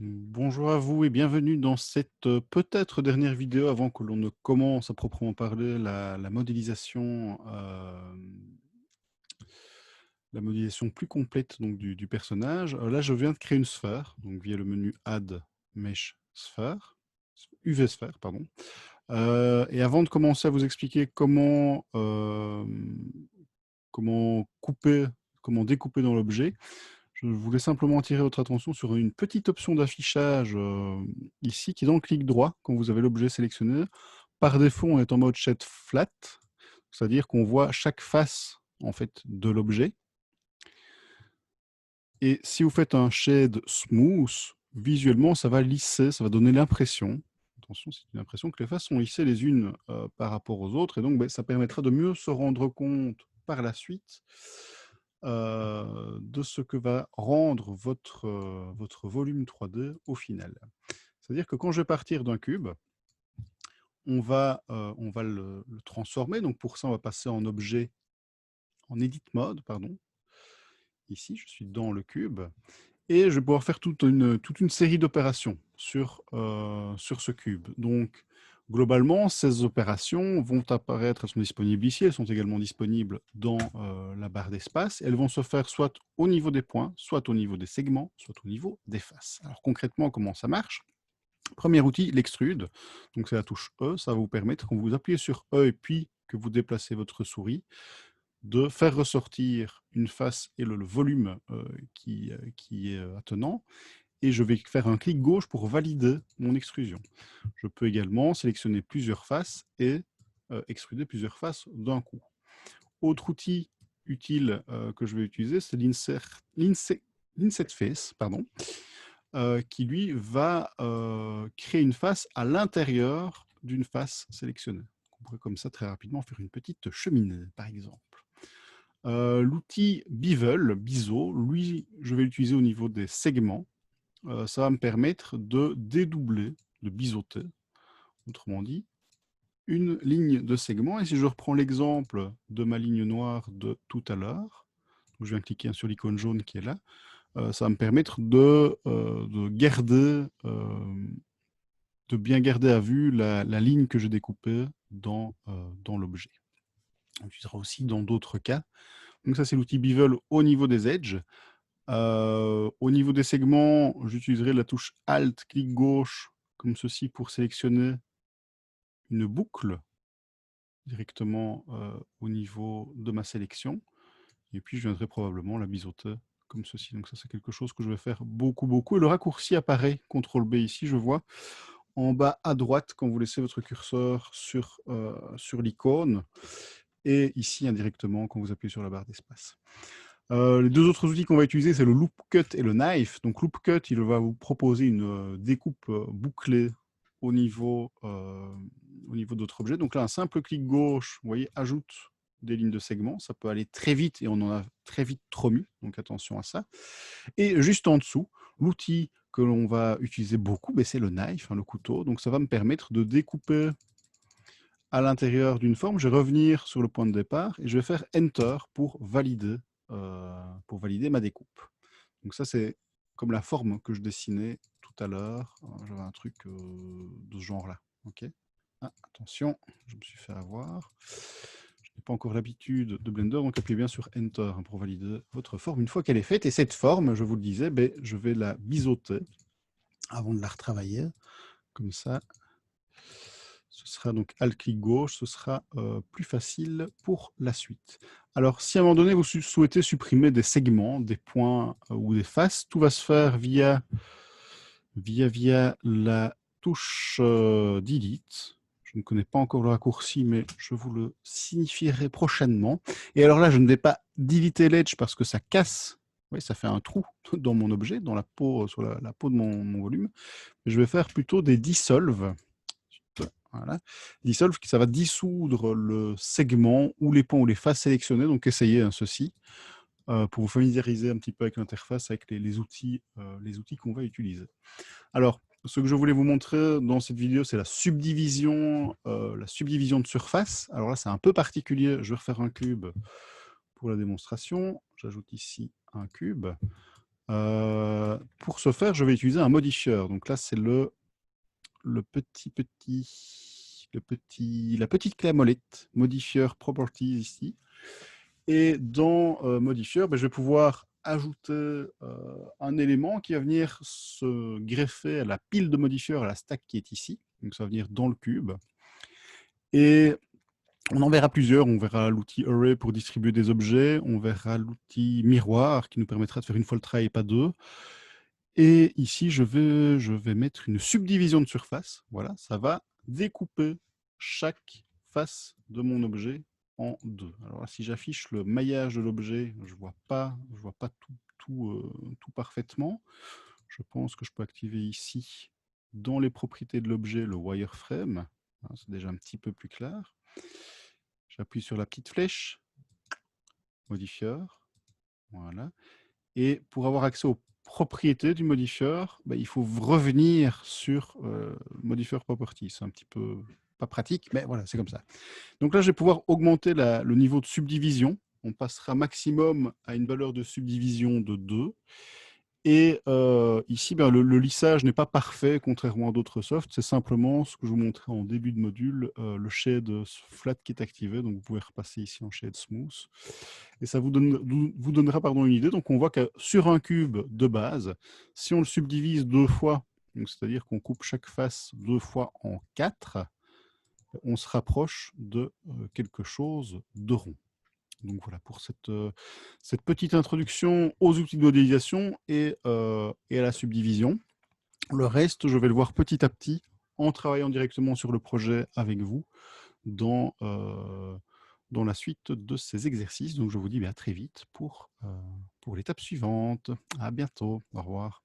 Bonjour à vous et bienvenue dans cette peut-être dernière vidéo avant que l'on ne commence à proprement parler la modélisation, la modélisation plus complète donc du personnage. Là, je viens de créer une sphère, donc via le menu Add Mesh Sphere, UV Sphere, pardon. Et avant de commencer à vous expliquer comment couper, comment découper dans l'objet, je voulais simplement attirer votre attention sur une petite option d'affichage ici, qui est dans le clic droit, quand vous avez l'objet sélectionné. Par défaut, on est en mode Shade Flat, c'est-à-dire qu'on voit chaque face en fait, de l'objet. Et si vous faites un Shade Smooth, visuellement, ça va lisser, ça va donner l'impression, attention, c'est une impression que les faces sont lissées les unes par rapport aux autres, et donc ça permettra de mieux se rendre compte par la suite de ce que va rendre votre volume 3D au final. C'est-à-dire que quand je vais partir d'un cube, on va le transformer. Donc pour ça, on va passer en objet, en edit mode, pardon. Ici, je suis dans le cube. Et je vais pouvoir faire toute une série d'opérations sur ce cube. Donc, globalement, ces opérations vont apparaître, elles sont disponibles ici, elles sont également disponibles dans la barre d'espace. Elles vont se faire soit au niveau des points, soit au niveau des segments, soit au niveau des faces. Alors concrètement, comment ça marche? Premier outil, l'extrude. Donc c'est la touche E, ça va vous permettre, quand vous appuyez sur E et puis que vous déplacez votre souris, de faire ressortir une face et le volume qui est attenant. Et je vais faire un clic gauche pour valider mon extrusion. Je peux également sélectionner plusieurs faces et extruder plusieurs faces d'un coup. Autre outil utile que je vais utiliser, c'est l'Inset Face, pardon, qui lui va créer une face à l'intérieur d'une face sélectionnée. On pourrait comme ça très rapidement faire une petite cheminée, par exemple. L'outil Bevel, Biseau, lui, je vais l'utiliser au niveau des segments. Ça va me permettre de dédoubler, de biseauter, autrement dit, une ligne de segment. Et si je reprends l'exemple de ma ligne noire de tout à l'heure, je viens cliquer sur l'icône jaune qui est là, ça va me permettre de garder, de bien garder à vue la ligne que j'ai découpée dans l'objet. On utilisera aussi dans d'autres cas. Donc ça, c'est l'outil Bevel au niveau des edges. Au niveau des segments, j'utiliserai la touche Alt, clic gauche, comme ceci, pour sélectionner une boucle directement au niveau de ma sélection. Et puis, je viendrai probablement la biseauter comme ceci. Donc ça, c'est quelque chose que je vais faire beaucoup, beaucoup. Et le raccourci apparaît, CTRL B ici, je vois, en bas à droite, quand vous laissez votre curseur sur l'icône. Et ici, indirectement, quand vous appuyez sur la barre d'espace. Les deux autres outils qu'on va utiliser, c'est le Loop Cut et le Knife. Donc Loop Cut, il va vous proposer une découpe bouclée au niveau de votre objet. Donc là, un simple clic gauche, vous voyez, ajoute des lignes de segments. Ça peut aller très vite et on en a très vite trop mis. Donc attention à ça. Et juste en dessous, l'outil que l'on va utiliser beaucoup, c'est le Knife, hein, le couteau. Donc ça va me permettre de découper à l'intérieur d'une forme. Je vais revenir sur le point de départ et je vais faire Enter pour valider ma découpe. Donc ça, c'est comme la forme que je dessinais tout à l'heure. J'avais un truc de ce genre-là. Ok. Ah, attention, je me suis fait avoir. Je n'ai pas encore l'habitude de Blender, donc appuyez bien sur Enter pour valider votre forme une fois qu'elle est faite. Et cette forme, je vous le disais, je vais la biseauter avant de la retravailler. Comme ça, ce sera donc Alt-clic gauche, ce sera plus facile pour la suite. Alors, si à un moment donné, vous souhaitez supprimer des segments, des points ou des faces, tout va se faire via la touche Delete. Je ne connais pas encore le raccourci, mais je vous le signifierai prochainement. Et alors là, je ne vais pas deleter l'edge parce que ça casse, oui, ça fait un trou dans mon objet, dans la peau, sur la peau de mon volume. Je vais faire plutôt des dissolve. Voilà. Dissolve, ça va dissoudre le segment ou les points ou les faces sélectionnées. Donc, essayez ceci pour vous familiariser un petit peu avec l'interface, avec les outils qu'on va utiliser. Alors, ce que je voulais vous montrer dans cette vidéo, c'est la subdivision de surface. Alors là, c'est un peu particulier. Je vais refaire un cube pour la démonstration. J'ajoute ici un cube. Pour ce faire, je vais utiliser un modifieur. Donc là, c'est la petite clé à molette, modifieur properties ici. Et dans modifieur, je vais pouvoir ajouter un élément qui va venir se greffer à la pile de modifieurs, à la stack qui est ici. Donc ça va venir dans le cube. Et on en verra plusieurs. On verra l'outil array pour distribuer des objets. On verra l'outil miroir qui nous permettra de faire une fois le try et pas deux. Et ici, je vais mettre une subdivision de surface. Voilà, ça va découper chaque face de mon objet en deux. Alors là, si j'affiche le maillage de l'objet, je vois pas tout parfaitement. Je pense que je peux activer ici, dans les propriétés de l'objet, le wireframe. Hein, c'est déjà un petit peu plus clair. J'appuie sur la petite flèche, modifieur. Voilà. Et pour avoir accès aux propriétés du modifieur, il faut revenir sur modifier property. C'est un petit peu pas pratique, mais voilà, c'est comme ça. Donc là, je vais pouvoir augmenter le niveau de subdivision. On passera maximum à une valeur de subdivision de 2. Et ici, le lissage n'est pas parfait, contrairement à d'autres softs. C'est simplement ce que je vous montrais en début de module, le shade flat qui est activé. Donc, vous pouvez repasser ici en shade smooth. Et ça vous donnera une idée. Donc, on voit que sur un cube de base, si on le subdivise 2 fois, c'est-à-dire qu'on coupe chaque face 2 fois en 4, on se rapproche de quelque chose de rond. Donc voilà pour cette petite introduction aux outils de modélisation et à la subdivision. Le reste, je vais le voir petit à petit en travaillant directement sur le projet avec vous dans la suite de ces exercices. Donc je vous dis à très vite pour l'étape suivante. À bientôt. Au revoir.